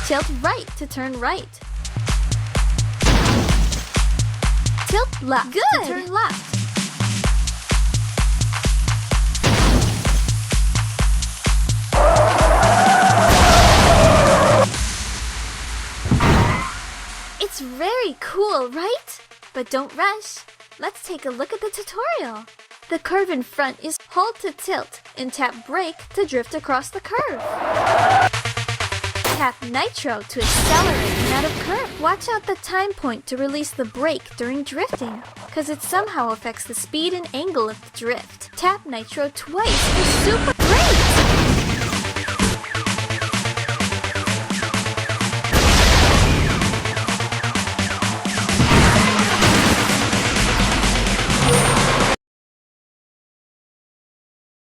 Tilt right to turn right. Tilt left to turn left. It's very cool, right? But don't rush. Let's take a look at the tutorial. The curve in front is hold to tilt and tap brake to drift across the curve. Tap nitro to accelerate and out of curve. Watch out the time point to release the brake during drifting, because it somehow affects the speed and angle of the drift. Tap nitro twice for super